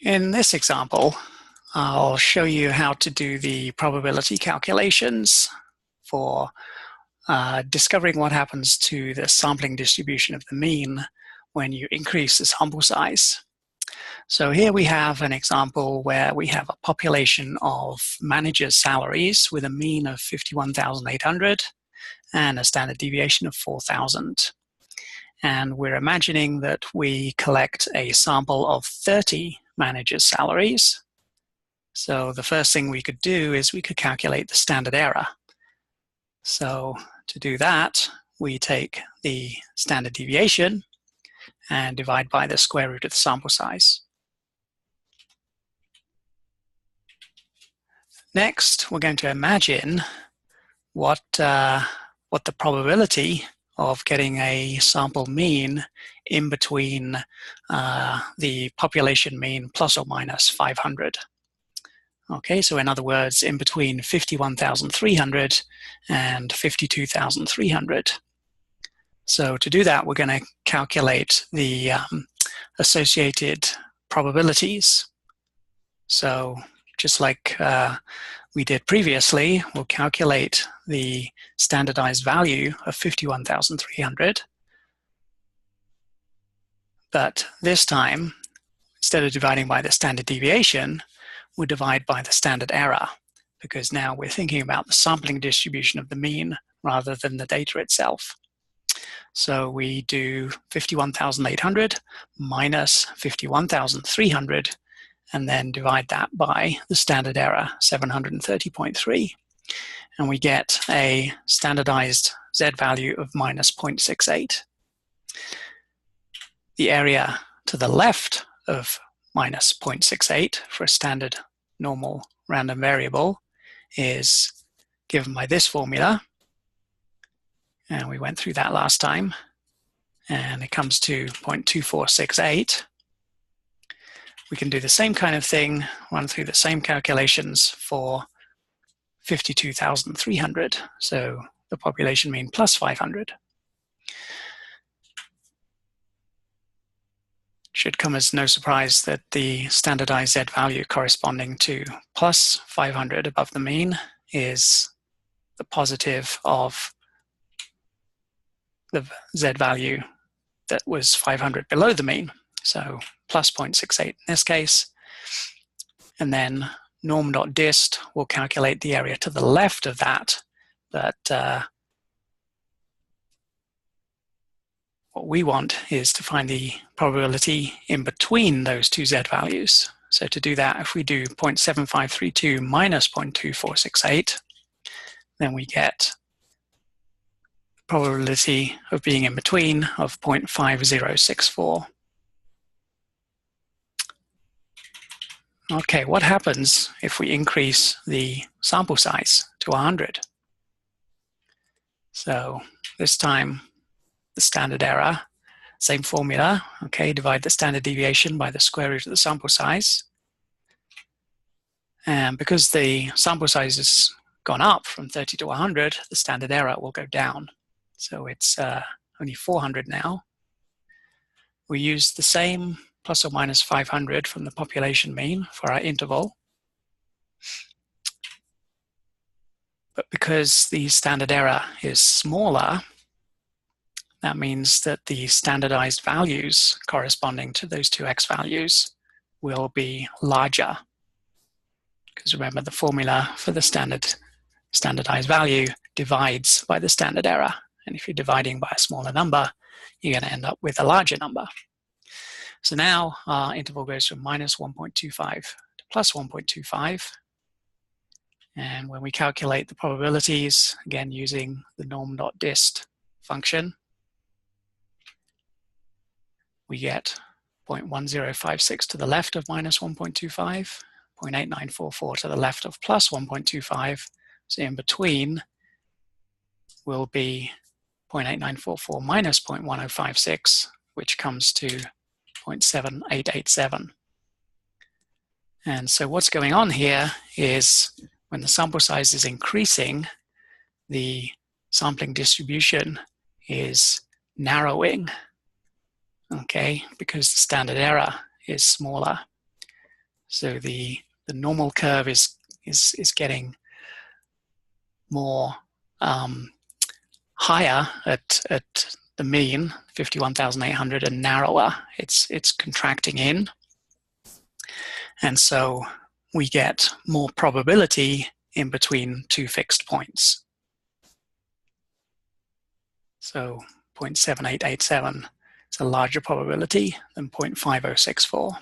In this example, I'll show you how to do the probability calculations for discovering what happens to the sampling distribution of the mean when you increase the sample size. So here we have an example where we have a population of managers' salaries with a mean of 51,800 and a standard deviation of 4,000. And we're imagining that we collect a sample of 30 managers' salaries. So the first thing we could do is we could calculate the standard error. So to do that, we take the standard deviation and divide by the square root of the sample size. Next, we're going to imagine what the probability of getting a sample mean in between the population mean plus or minus 500. Okay, so in other words, in between 51,300 and 52,300. So to do that, we're going to calculate the associated probabilities. So just like we did previously, we'll calculate the standardized value of 51,300. But this time, instead of dividing by the standard deviation, we'll divide by the standard error, because now we're thinking about the sampling distribution of the mean rather than the data itself. So we do 51,800 minus 51,300, and then divide that by the standard error, 730.3. And we get a standardized Z value of minus 0.68. The area to the left of minus 0.68 for a standard normal random variable is given by this formula. And we went through that last time. And it comes to 0.2468. We can do the same kind of thing, run through the same calculations for 52,300. So the population mean plus 500. Should come as no surprise that the standardized Z value corresponding to plus 500 above the mean is the positive of the Z value that was 500 below the mean. So plus 0.68 in this case. And then norm.dist will calculate the area to the left of that. But what we want is to find the probability in between those two Z values. So to do that, if we do 0.7532 minus 0.2468, then we get probability of being in between of 0.5064. Okay, what happens if we increase the sample size to 100? So this time, the standard error, same formula, okay, divide the standard deviation by the square root of the sample size. And because the sample size has gone up from 30 to 100, the standard error will go down. So it's only 400 now. We use the same plus or minus 500 from the population mean for our interval. But because the standard error is smaller, that means that the standardized values corresponding to those two X values will be larger. Because remember, the formula for the standardized value divides by the standard error. And if you're dividing by a smaller number, you're going to end up with a larger number. So now our interval goes from minus 1.25 to plus 1.25. And when we calculate the probabilities, again using the norm.dist function, we get 0.1056 to the left of minus 1.25, 0.8944 to the left of plus 1.25. So in between will be 0.8944 minus 0.1056, which comes to 0.7887. And so what's going on here is when the sample size is increasing, the sampling distribution is narrowing, okay, because the standard error is smaller. So the normal curve is getting more higher at the mean, 51,800, and narrower. It's contracting in. And so we get more probability in between two fixed points. So 0.7887 is a larger probability than 0.5064.